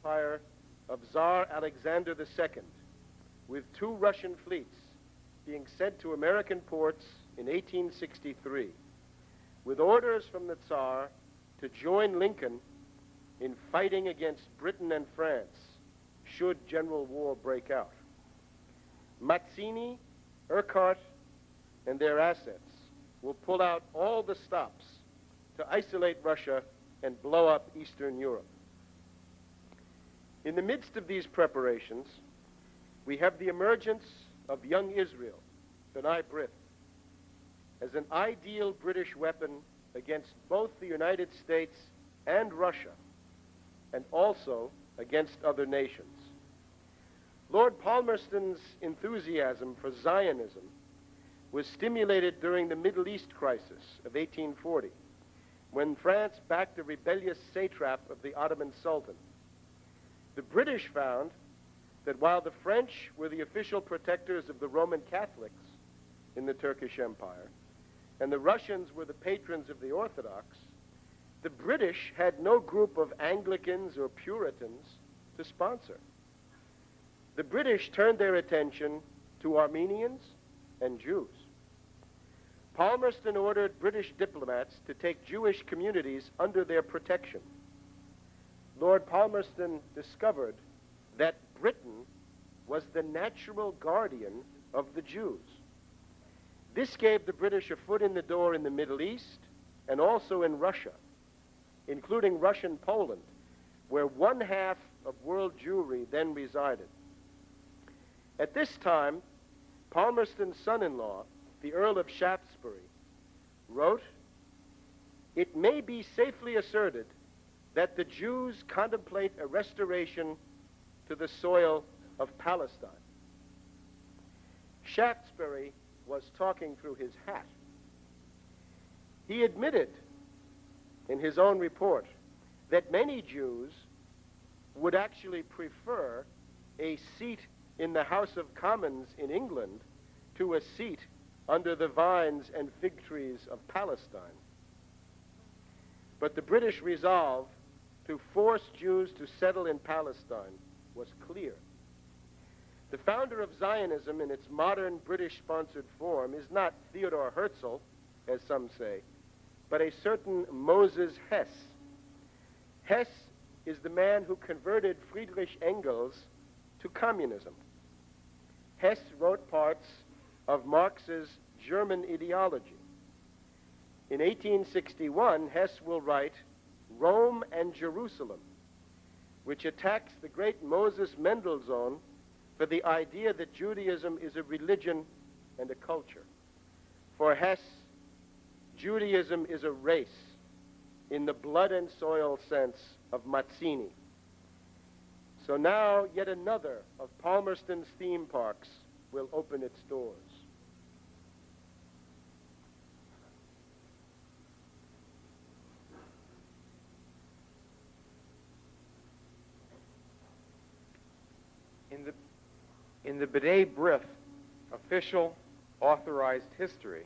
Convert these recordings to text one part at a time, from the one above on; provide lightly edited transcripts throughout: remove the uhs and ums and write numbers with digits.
empire of Tsar Alexander II, with 2 Russian fleets being sent to American ports in 1863, with orders from the Tsar to join Lincoln in fighting against Britain and France should general war break out. Mazzini, Urquhart, and their assets will pull out all the stops to isolate Russia and blow up Eastern Europe. In the midst of these preparations, we have the emergence of young Israel, B'nai B'rith, as an ideal British weapon against both the United States and Russia, and also against other nations. Lord Palmerston's enthusiasm for Zionism was stimulated during the Middle East crisis of 1840, when France backed a rebellious satrap of the Ottoman Sultan. The British found that while the French were the official protectors of the Roman Catholics in the Turkish Empire, and the Russians were the patrons of the Orthodox, the British had no group of Anglicans or Puritans to sponsor. The British turned their attention to Armenians and Jews. Palmerston ordered British diplomats to take Jewish communities under their protection. Lord Palmerston discovered that Britain was the natural guardian of the Jews. This gave the British a foot in the door in the Middle East and also in Russia, including Russian Poland, where 1/2 of world Jewry then resided. At this time, Palmerston's son-in-law, the Earl of Shaftesbury, wrote, "It may be safely asserted that the Jews contemplate a restoration to the soil of Palestine." Shaftesbury was talking through his hat. He admitted in his own report that many Jews would actually prefer a seat in the House of Commons in England to a seat under the vines and fig trees of Palestine. But the British resolve to force Jews to settle in Palestine was clear. The founder of Zionism in its modern British-sponsored form is not Theodor Herzl, as some say, but a certain Moses Hess. Hess is the man who converted Friedrich Engels to communism. Hess wrote parts of Marx's German ideology. In 1861, Hess will write Rome and Jerusalem, which attacks the great Moses Mendelssohn for the idea that Judaism is a religion and a culture. For Hess, Judaism is a race in the blood and soil sense of Mazzini. So now yet another of Palmerston's theme parks will open its doors. In the B'nai B'rith official authorized history,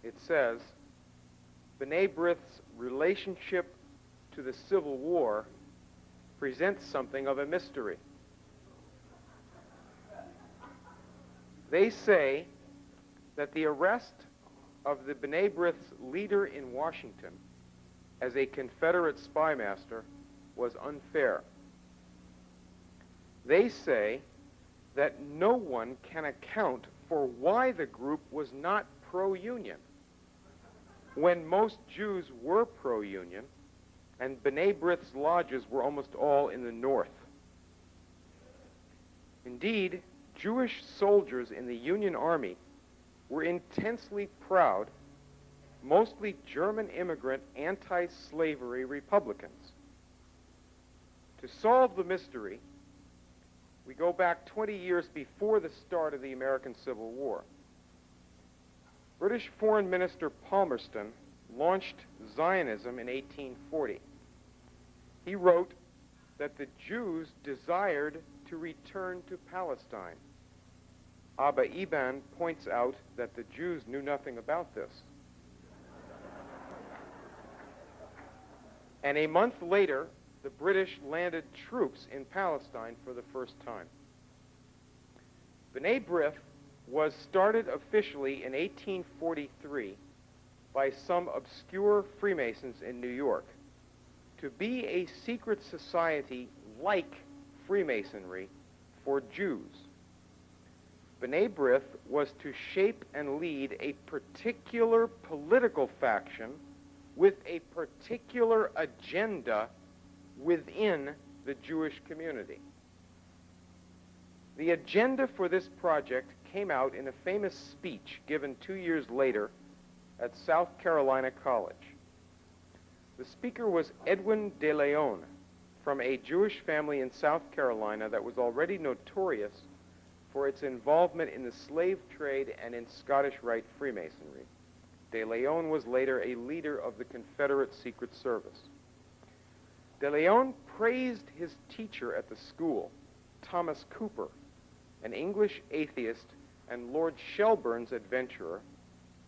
it says, B'nai B'rith's relationship to the Civil War presents something of a mystery. They say that the arrest of the B'nai B'rith's leader in Washington as a Confederate spymaster was unfair. They say that no one can account for why the group was not pro-Union, when most Jews were pro-Union, and B'nai B'rith's lodges were almost all in the north. Indeed, Jewish soldiers in the Union Army were intensely proud, mostly German immigrant anti-slavery Republicans. To solve the mystery, we go back 20 years before the start of the American Civil War. British Foreign Minister Palmerston launched Zionism in 1840. He wrote that the Jews desired to return to Palestine. Abba Eban points out that the Jews knew nothing about this. And a month later, the British landed troops in Palestine for the first time. B'nai B'rith was started officially in 1843 by some obscure Freemasons in New York to be a secret society like Freemasonry for Jews. B'nai B'rith was to shape and lead a particular political faction with a particular agenda within the Jewish community. The agenda for this project came out in a famous speech given 2 years later at South Carolina College. The speaker was Edwin de Leon, from a Jewish family in South Carolina that was already notorious for its involvement in the slave trade and in Scottish Rite Freemasonry. De Leon was later a leader of the Confederate Secret Service. De Leon praised his teacher at the school, Thomas Cooper, an English atheist and Lord Shelburne's adventurer,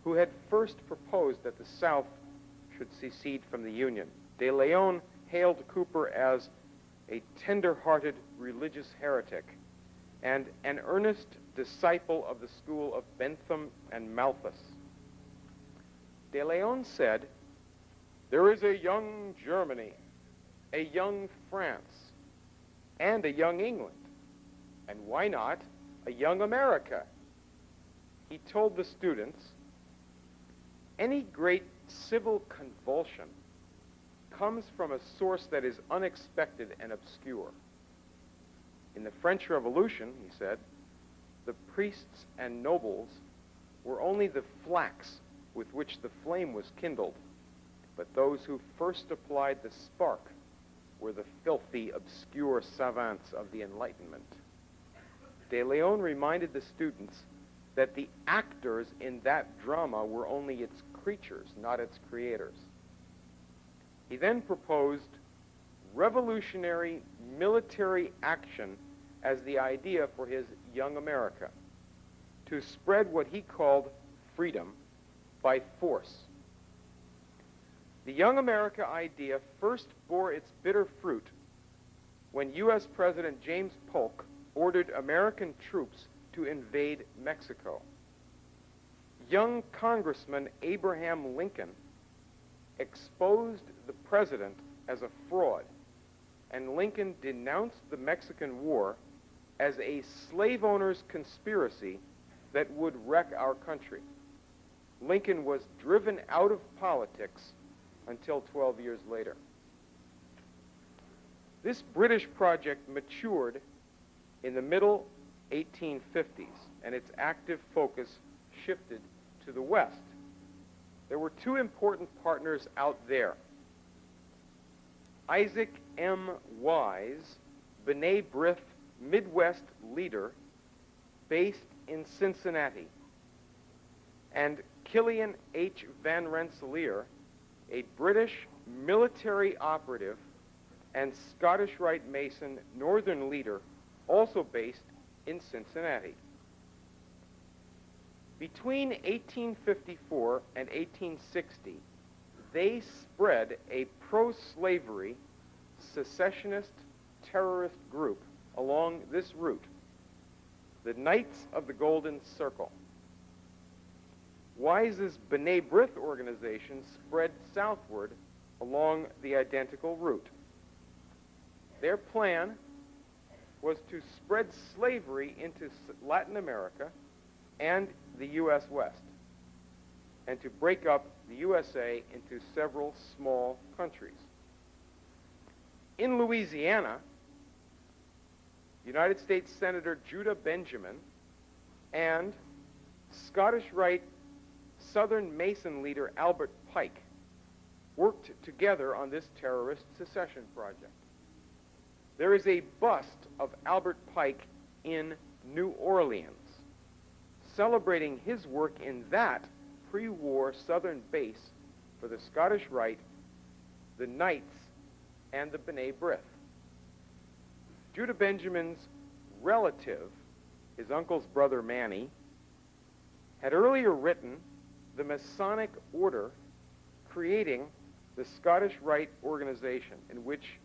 who had first proposed that the South should secede from the Union. De Leon hailed Cooper as a tender-hearted religious heretic and an earnest disciple of the school of Bentham and Malthus. De Leon said, "There is a young Germany, a young France, and a young England. And why not a young America?" He told the students, "Any great civil convulsion comes from a source that is unexpected and obscure. In the French Revolution," he said, "the priests and nobles were only the flax with which the flame was kindled, but those who first applied the spark were the filthy, obscure savants of the Enlightenment." De Leon reminded the students that the actors in that drama were only its creatures, not its creators. He then proposed revolutionary military action as the idea for his Young America, to spread what he called freedom by force. The Young America idea first bore its bitter fruit when U.S. President James Polk ordered American troops to invade Mexico. Young Congressman Abraham Lincoln exposed the president as a fraud, and Lincoln denounced the Mexican War as a slave owners' conspiracy that would wreck our country. Lincoln was driven out of politics until 12 years later. This British project matured in the middle 1850s, and its active focus shifted to the West. There were two important partners out there. Isaac M. Wise, B'nai B'rith Midwest leader based in Cincinnati, and Killian H. Van Rensselaer, a British military operative and Scottish Rite Mason Northern leader, also based in Cincinnati. Between 1854 and 1860, they spread a pro-slavery secessionist terrorist group along this route, the Knights of the Golden Circle. Wise's B'nai B'rith organization spread southward along the identical route. Their plan was to spread slavery into Latin America and the U.S. West, and to break up the USA into several small countries. In Louisiana, United States Senator Judah Benjamin and Scottish Rite Southern Mason leader Albert Pike worked together on this terrorist secession project. There is a bust of Albert Pike in New Orleans, celebrating his work in that pre-war southern base for the Scottish Rite, the Knights, and the B'nai B'rith. Judah Benjamin's relative, his uncle's brother Manny, had earlier written the Masonic Order creating the Scottish Rite organization, in which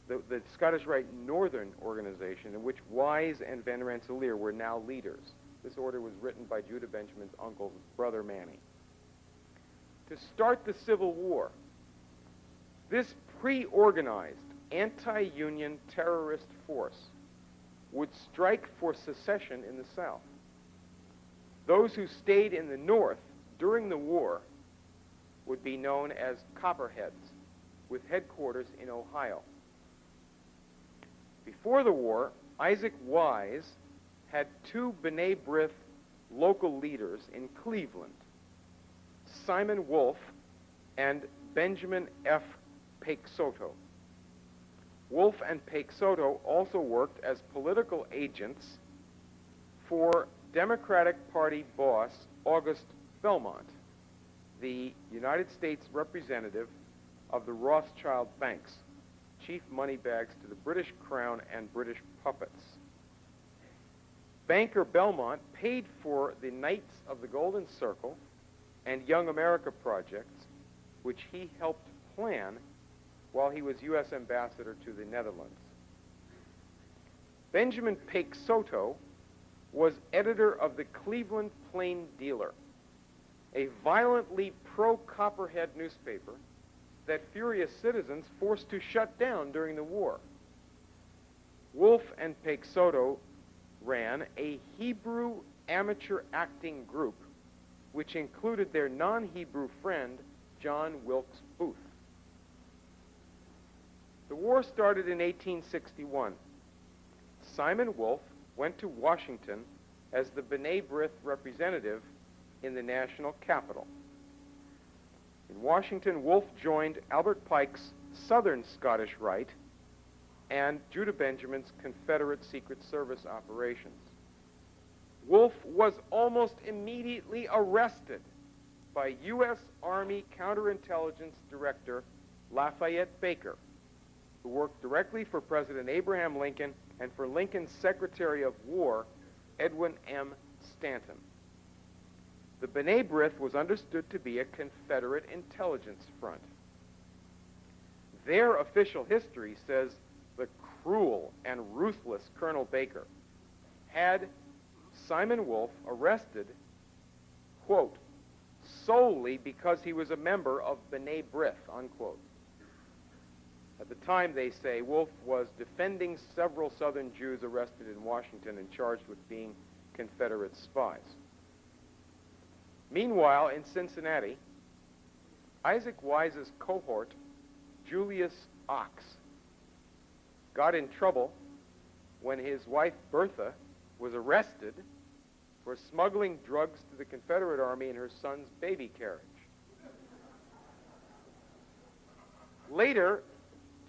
the Scottish Rite Northern Organization, in which Wise and Van Rensselaer were now leaders. This order was written by Judah Benjamin's uncle's brother Manny. To start the Civil War, this pre-organized anti-Union terrorist force would strike for secession in the South. Those who stayed in the North during the war would be known as Copperheads, with headquarters in Ohio. Before the war, Isaac Wise had two B'nai B'rith local leaders in Cleveland, Simon Wolfe and Benjamin F. Paik-Soto. Wolfe and Paik-Soto also worked as political agents for Democratic Party boss August Belmont, the United States representative of the Rothschild banks, chief moneybags to the British Crown and British puppets. Banker Belmont paid for the Knights of the Golden Circle and Young America projects, which he helped plan while he was U.S. ambassador to the Netherlands. Benjamin Paik-Soto was editor of the Cleveland Plain Dealer, a violently pro-Copperhead newspaper that furious citizens forced to shut down during the war. Wolfe and Paik-Soto ran a Hebrew amateur acting group which included their non-Hebrew friend, John Wilkes Booth. The war started in 1861. Simon Wolfe went to Washington as the B'nai B'rith representative in the national capital. In Washington, Wolfe joined Albert Pike's Southern Scottish Rite and Judah Benjamin's Confederate Secret Service operations. Wolfe was almost immediately arrested by U.S. Army Counterintelligence Director Lafayette Baker, who worked directly for President Abraham Lincoln and for Lincoln's Secretary of War, Edwin M. Stanton. The B'nai B'rith was understood to be a Confederate intelligence front. Their official history says the cruel and ruthless Colonel Baker had Simon Wolfe arrested, quote, solely because he was a member of B'nai B'rith, unquote. At the time, they say, Wolfe was defending several Southern Jews arrested in Washington and charged with being Confederate spies. Meanwhile, in Cincinnati, Isaac Wise's cohort, Julius Ox, got in trouble when his wife Bertha was arrested for smuggling drugs to the Confederate Army in her son's baby carriage. Later,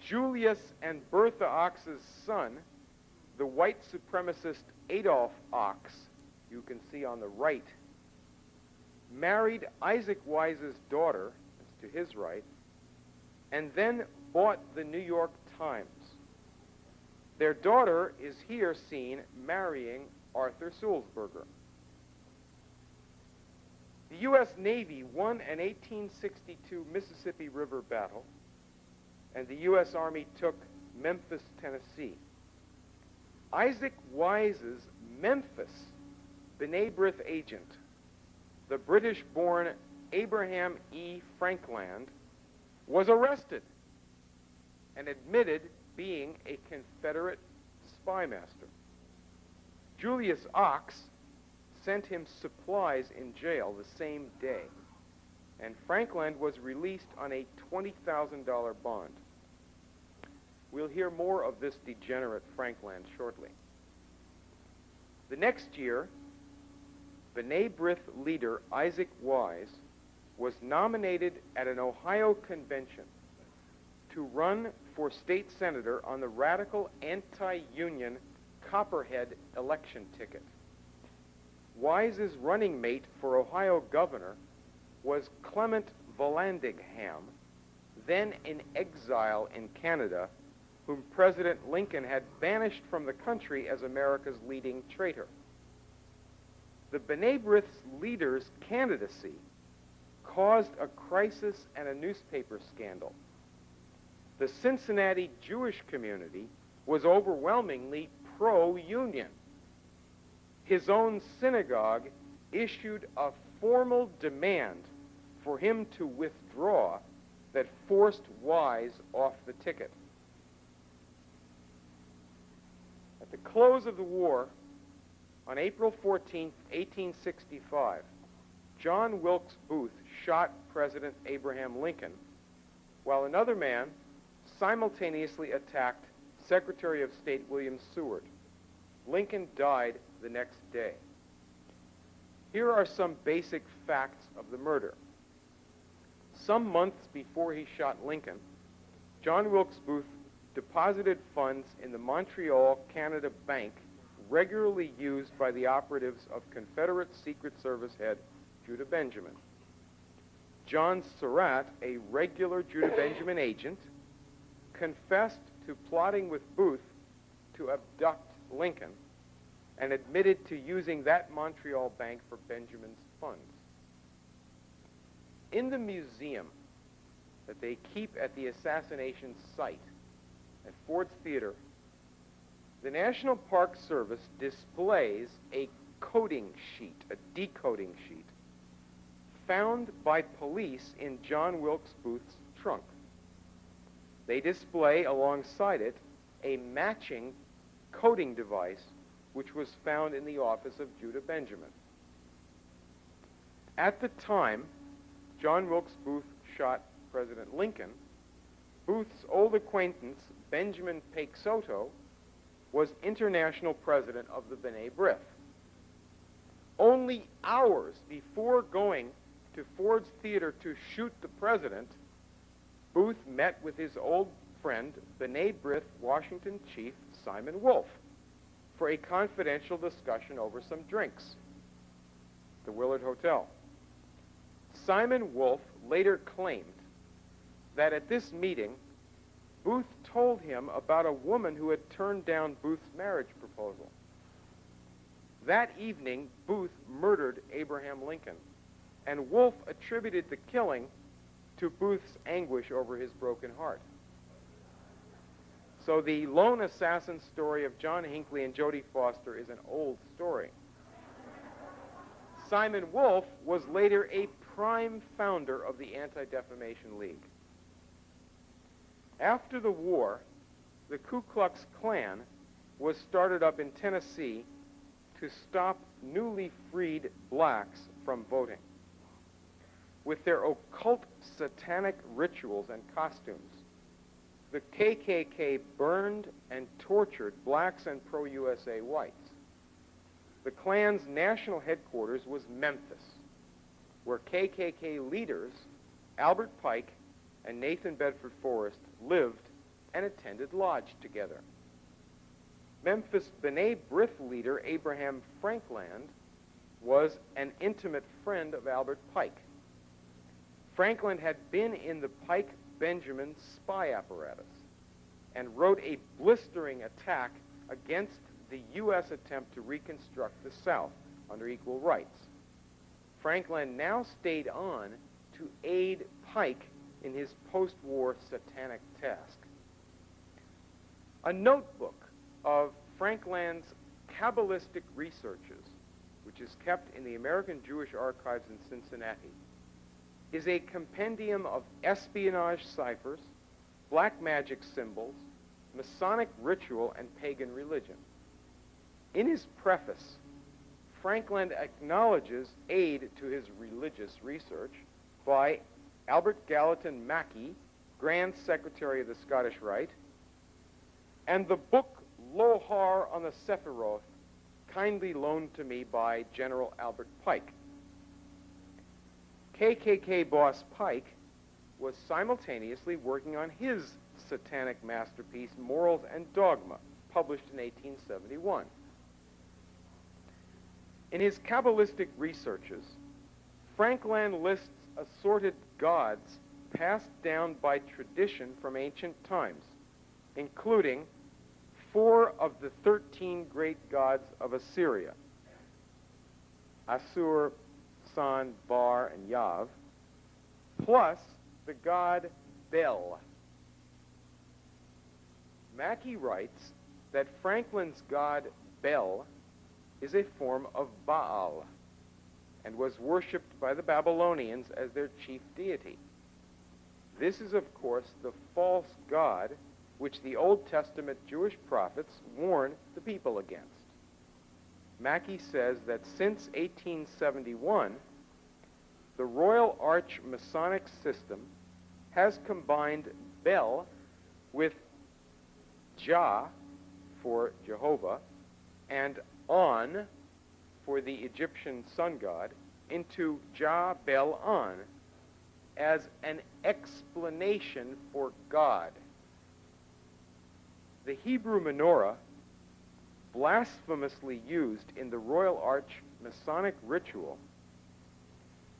Julius and Bertha Ox's son, the white supremacist Adolph Ox, you can see on the right, married Isaac Wise's daughter, that's to his right, and then bought the New York Times. Their daughter is here seen marrying Arthur Sulzberger. The U.S. Navy won an 1862 Mississippi River battle, and the U.S. Army took Memphis, Tennessee. Isaac Wise's Memphis B'nai B'rith agent, the British-born Abraham E. Frankland, was arrested and admitted being a Confederate spy master. Julius Ox sent him supplies in jail the same day, and Frankland was released on a $20,000 bond. We'll hear more of this degenerate Frankland shortly. The next year, B'nai B'rith leader Isaac Wise was nominated at an Ohio convention to run for state senator on the radical anti-union Copperhead election ticket. Wise's running mate for Ohio governor was Clement Vallandigham, then in exile in Canada, whom President Lincoln had banished from the country as America's leading traitor. The B'nai B'rith's leader's candidacy caused a crisis and a newspaper scandal. the Cincinnati Jewish community was overwhelmingly pro-union. His own synagogue issued a formal demand for him to withdraw that forced Wise off the ticket. At the close of the war, on April 14, 1865, John Wilkes Booth shot President Abraham Lincoln, while another man simultaneously attacked Secretary of State William Seward. Lincoln died the next day. Here are some basic facts of the murder. Some months before he shot Lincoln, John Wilkes Booth deposited funds in the Montreal Canada Bank regularly used by the operatives of Confederate Secret Service head Judah Benjamin. John Surratt, a regular Judah Benjamin agent, confessed to plotting with Booth to abduct Lincoln and admitted to using that Montreal bank for Benjamin's funds. In the museum that they keep at the assassination site at Ford's Theater, the National Park Service displays a coding sheet, a decoding sheet, found by police in John Wilkes Booth's trunk. They display alongside it a matching coding device which was found in the office of Judah Benjamin. At the time John Wilkes Booth shot President Lincoln, Booth's old acquaintance, Benjamin Paixoto, was international president of the B'nai B'rith. Only hours before going to Ford's Theater to shoot the president, Booth met with his old friend, B'nai B'rith Washington chief Simon Wolfe, for a confidential discussion over some drinks at the Willard Hotel. Simon Wolfe later claimed that at this meeting, Booth told him about a woman who had turned down Booth's marriage proposal. That evening, Booth murdered Abraham Lincoln, and Wolfe attributed the killing to Booth's anguish over his broken heart. So the lone assassin story of John Hinckley and Jodie Foster is an old story. Simon Wolfe was later a prime founder of the Anti-Defamation League. After the war, the Ku Klux Klan was started up in Tennessee to stop newly freed blacks from voting. With their occult satanic rituals and costumes, the KKK burned and tortured blacks and pro-USA whites. The Klan's national headquarters was Memphis, where KKK leaders Albert Pike and Nathan Bedford Forrest lived and attended lodge together. Memphis B'nai B'rith leader Abraham Frankland was an intimate friend of Albert Pike. Frankland had been in the Pike-Benjamin spy apparatus and wrote a blistering attack against the U.S. attempt to reconstruct the South under equal rights. Frankland now stayed on to aid Pike in his post-war satanic task. A notebook of Frankland's Kabbalistic researches, which is kept in the American Jewish Archives in Cincinnati, is a compendium of espionage ciphers, black magic symbols, Masonic ritual, and pagan religion. In his preface, Frankland acknowledges aid to his religious research by Albert Gallatin Mackey, Grand Secretary of the Scottish Rite, and the book Lohar on the Sephiroth, kindly loaned to me by General Albert Pike. KKK boss Pike was simultaneously working on his satanic masterpiece, Morals and Dogma, published in 1871. In his Kabbalistic researches, Frankland lists assorted gods passed down by tradition from ancient times, including 4 of the 13 great gods of Assyria: Assur, San, Bar, and Yav, plus the god Bel. Mackey writes that Franklin's god Bel is a form of Baal and was worshipped by the Babylonians as their chief deity. This is, of course, the false god which the Old Testament Jewish prophets warn the people against. Mackey says that since 1871, the Royal Arch Masonic system has combined Bel with Jah for Jehovah and On for the Egyptian sun god into Jah Bel On as an explanation for God. The Hebrew menorah, blasphemously used in the Royal Arch Masonic ritual,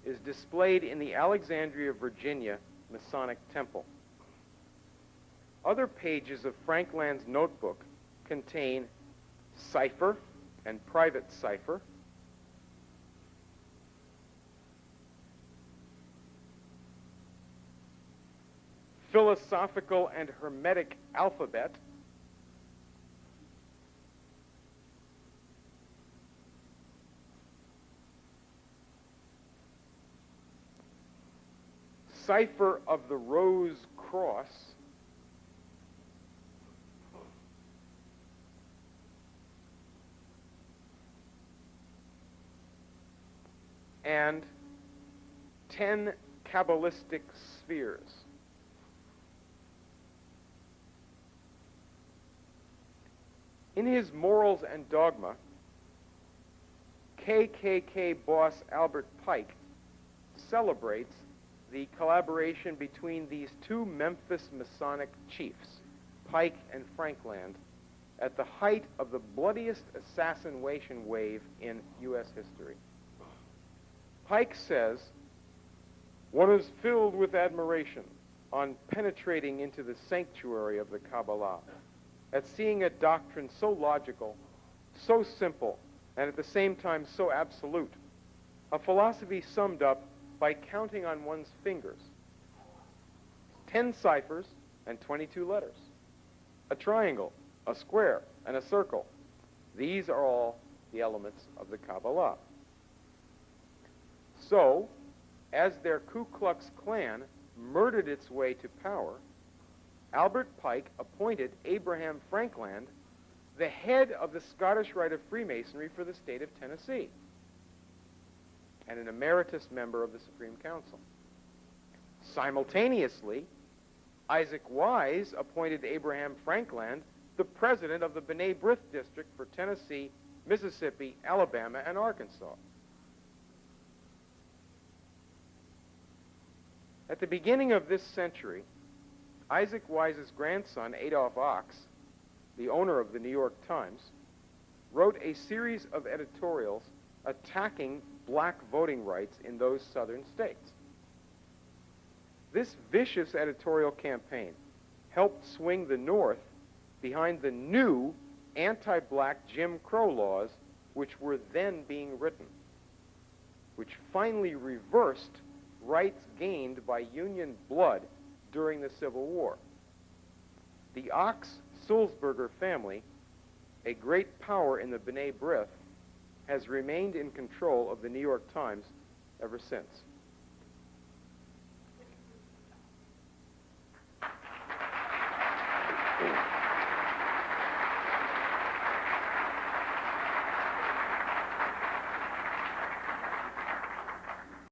is displayed in the Alexandria, Virginia Masonic Temple. Other pages of Frankland's notebook contain cipher and private cipher, philosophical and hermetic alphabet, cipher of the Rose Cross, and 10 Kabbalistic spheres. In his Morals and Dogma, KKK boss Albert Pike celebrates the collaboration between these two Memphis Masonic chiefs, Pike and Frankland, at the height of the bloodiest assassination wave in U.S. history. Pike says, "One is filled with admiration on penetrating into the sanctuary of the Kabbalah, at seeing a doctrine so logical, so simple, and at the same time so absolute, a philosophy summed up by counting on one's fingers. 10 ciphers and 22 letters. A triangle, a square, and a circle. These are all the elements of the Kabbalah." So, as their Ku Klux Klan murdered its way to power, Albert Pike appointed Abraham Frankland the head of the Scottish Rite of Freemasonry for the state of Tennessee, and an emeritus member of the Supreme Council. Simultaneously, Isaac Wise appointed Abraham Frankland the president of the B'nai B'rith district for Tennessee, Mississippi, Alabama, and Arkansas. At the beginning of this century, Isaac Wise's grandson, Adolph Ox, the owner of the New York Times, wrote a series of editorials attacking black voting rights in those southern states. This vicious editorial campaign helped swing the North behind the new anti-black Jim Crow laws which were then being written, which finally reversed rights gained by Union blood during the Civil War. The Ox-Sulzberger family, a great power in the B'nai B'rith, has remained in control of the New York Times ever since.